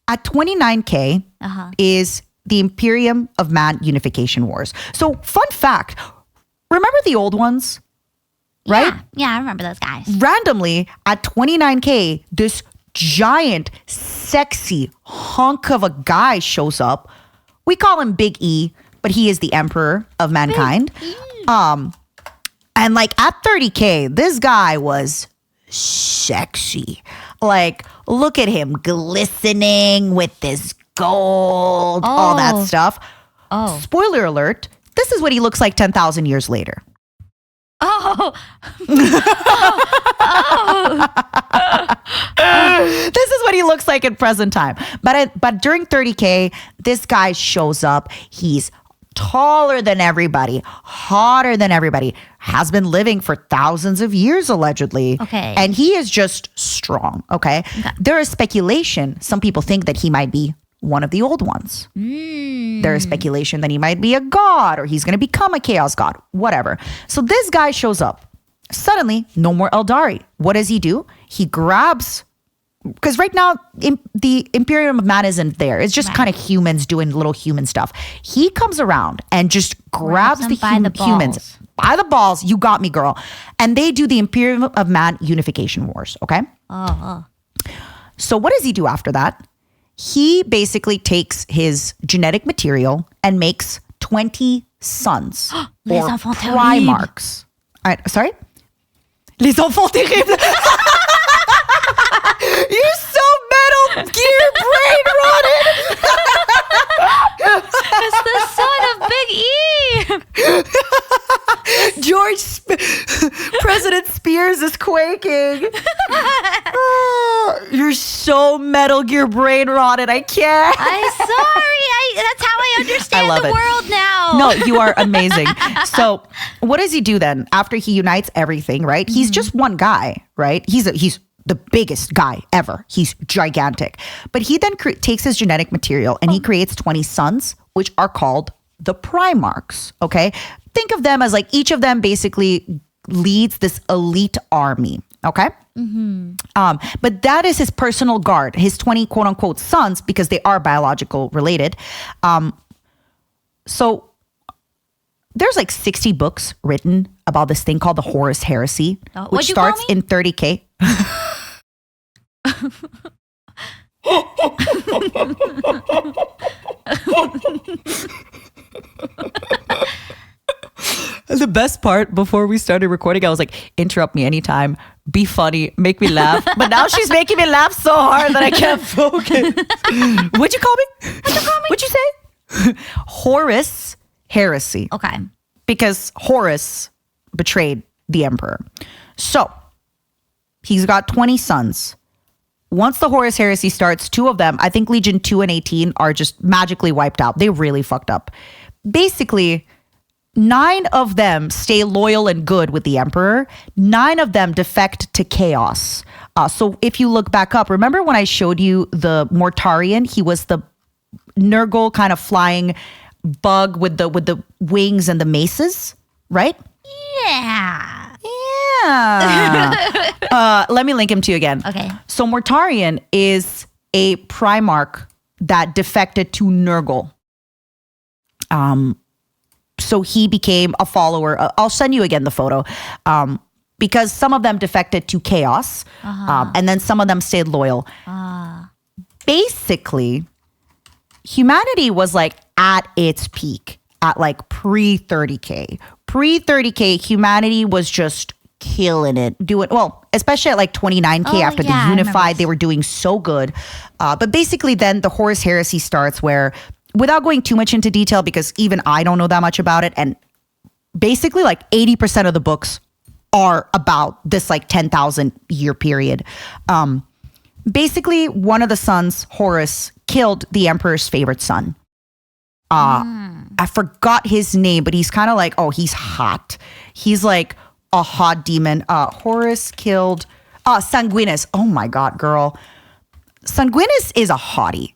at 29K is the Imperium of Man Unification Wars. So fun fact, remember the old ones? Right? Yeah, I remember those guys. Randomly, at 29K, this giant, sexy hunk of a guy shows up. We call him Big E, but he is the emperor of mankind. And like at 30K, this guy was sexy. Like, look at him glistening with this gold, all that stuff. Spoiler alert, this is what he looks like 10,000 years later. This is what he looks like in present time. But during 30K, this guy shows up. He's taller than everybody, hotter than everybody, has been living for thousands of years allegedly. Okay. And he is just strong, okay? There is speculation. Some people think that he might be one of the old ones. There is speculation that he might be a god or he's going to become a chaos god, whatever. So this guy shows up. Suddenly, no more Eldari. What does he do? He grabs, because right now the Imperium of Man isn't there. It's just kind of humans doing little human stuff. He comes around and just grabs the humans by the balls. You got me, girl. And they do the Imperium of Man Unification Wars, okay? So what does he do after that? He basically takes his genetic material and makes 20 sons or Primarchs. Sorry? Les enfants terribles. You're so metal gear brain rotted. It's the son of Big E. President Spears is quaking. You're so Metal Gear brain rotted. I can't. I'm sorry. That's how I understand love the it. world now. No, you are amazing. So what does he do then after he unites everything, right? He's just one guy, right? He's the biggest guy ever. He's gigantic. But he then takes his genetic material and he creates 20 sons, which are called the Primarchs, okay? Think of them as like each of them basically leads this elite army, okay? But that is his personal guard, his 20 quote unquote sons, because they are biological related. So there's like 60 books written about this thing called the Horus Heresy, which starts in 30K. The best part, before we started recording, I was like, interrupt me anytime, be funny, make me laugh. But now she's making me laugh so hard that I can't focus. What'd you call me? What'd you say? Horus Heresy. Okay. Because Horus betrayed the emperor. So he's got 20 sons. Once the Horus Heresy starts, 2 of them, I think Legion 2 and 18, are just magically wiped out. They really fucked up. Basically, 9 of them stay loyal and good with the emperor. 9 of them defect to chaos. So if you look back up, remember when I showed you the Mortarian? He was the Nurgle kind of flying bug with the wings and the maces, right? Yeah. Let me link him to you again. Okay. So Mortarian is a Primarch that defected to Nurgle. So he became a follower. I'll send you again the photo. Because some of them defected to chaos. And then some of them stayed loyal. Basically, humanity was like at its peak at like pre-30K. Pre-30K, humanity was just killing it. Especially at like 29K after they unified, they were doing so good. But basically then the Horus Heresy starts where, without going too much into detail, because even I don't know that much about it, and basically like 80% of the books are about this like 10,000 year period. Basically, one of the sons, Horus, killed the emperor's favorite son. I forgot his name, but he's kind of like, he's hot. He's like a hot demon. Horus killed Sanguinus. Oh my God, girl. Sanguinus is a hottie.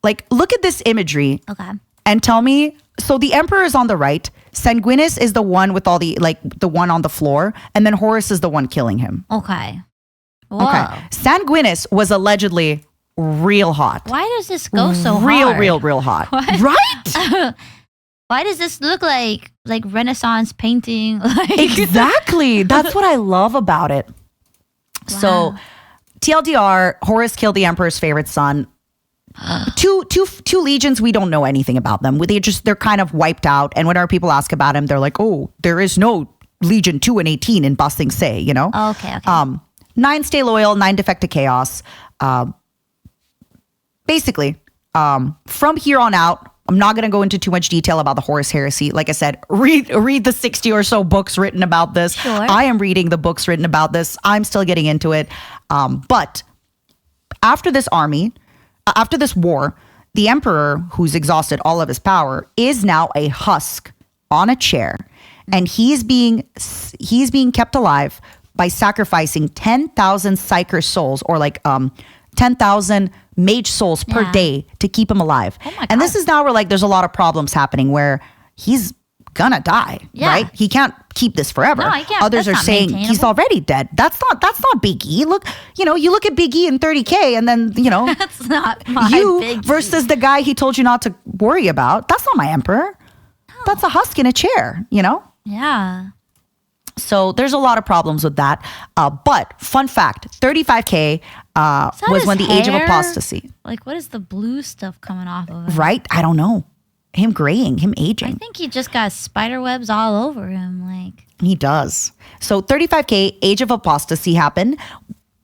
Like, look at this imagery. Okay. And tell me, so the emperor is on the right. Sanguinus is the one with all the one on the floor. And then Horus is the one killing him. Okay. Whoa. Okay. Sanguinus was allegedly real hot. Why does this go so real, hard? real hot. Right? Why does this look like Renaissance painting? Like Exactly. That's what I love about it. Wow. So, TLDR, Horus killed the Emperor's favorite son. Two legions, we don't know anything about them. They're kind of wiped out. And whenever people ask about him, they're like, oh, there is no Legion 2 and 18 in Ba Sing Se, you know? Okay. 9 stay loyal, 9 defect to chaos. Basically, from here on out, I'm not going to go into too much detail about the Horus Heresy. Like I said, read the 60 or so books written about this. Sure. I am reading the books written about this. I'm still getting into it. But after this war, the Emperor, who's exhausted all of his power, is now a husk on a chair. And he's being kept alive by sacrificing 10,000 Psyker souls, or like 10,000 mage souls per day to keep him alive. Oh my God. And this is now where like there's a lot of problems happening where he's gonna die, right? He can't keep this forever. No, he can't. Others That's are not saying maintainable. he's already dead. That's not Big E. Look, you look at Big E in 30K and then, That's not my you big versus the guy he told you not to worry about. That's not my Emperor. That's a husk in a chair, Yeah. So there's a lot of problems with that. But fun fact, 35K was when the age of apostasy. Like, what is the blue stuff coming off of him? Right? I don't know. Him graying, him aging. I think he just got spider webs all over him. Like, He does. So 35K, age of apostasy happened.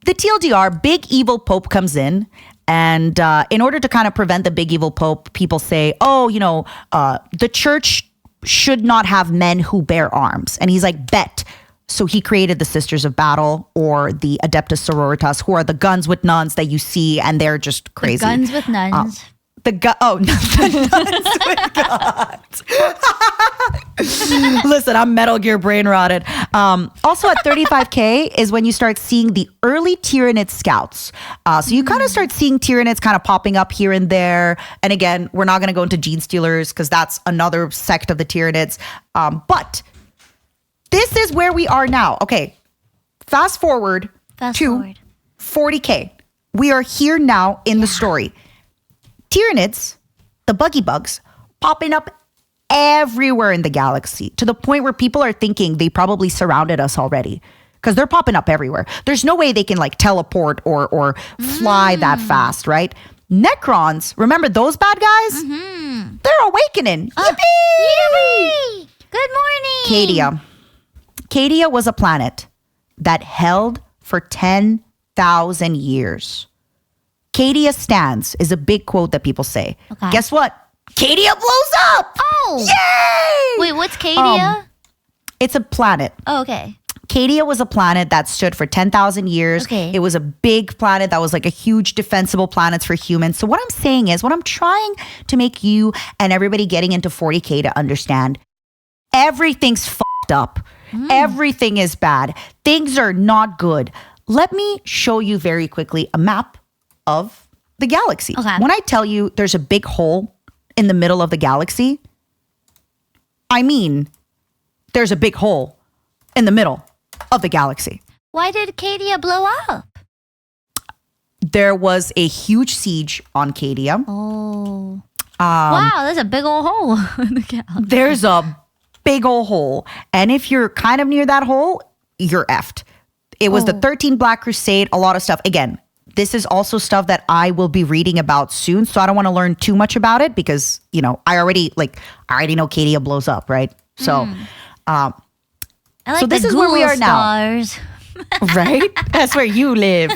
The TLDR, big evil pope comes in. And in order to kind of prevent the big evil pope, people say, the church should not have men who bear arms. And he's like, bet. So he created the Sisters of Battle, or the Adeptus Sororitas, who are the guns with nuns that you see, and they're just crazy. the guns with nuns. The nuns with guns. Listen, I'm Metal Gear brain rotted. Also at 35K is when you start seeing the early Tyranid scouts. So you kind of start seeing Tyranids kind of popping up here and there. And again, we're not going to go into Gene Stealers because that's another sect of the Tyranids. But this is where we are now. Okay, fast forward to 40K. We are here now in the story. Tyranids, the buggy bugs, popping up everywhere in the galaxy, to the point where people are thinking they probably surrounded us already, because they're popping up everywhere. There's no way they can like teleport or fly that fast, right? Necrons, remember those bad guys? They're awakening. Yippee! Good morning. Cadia was a planet that held for 10,000 years. Cadia stands is a big quote that people say. Okay. Guess what? Cadia blows up! Oh! Yay! Wait, what's Cadia? It's a planet. Oh, okay. Cadia was a planet that stood for 10,000 years. Okay. It was a big planet that was like a huge defensible planet for humans. So what I'm saying is, what I'm trying to make you and everybody getting into 40K to understand, everything's fucked up. Everything is bad. Things are not good. Let me show you very quickly a map of the galaxy. Okay. When I tell you there's a big hole in the middle of the galaxy, I mean there's a big hole in the middle of the galaxy. Why did Cadia blow up? There was a huge siege on Cadia. Oh. Wow, there's a big old hole in the galaxy. There's a big old hole. And if you're kind of near that hole, you're effed. It was the 13 Black Crusade, a lot of stuff. Again, this is also stuff that I will be reading about soon. So I don't want to learn too much about it because, I already know Cadia blows up, right? So, I like so this the is where we ghoul are now. stars. Right? That's where you live.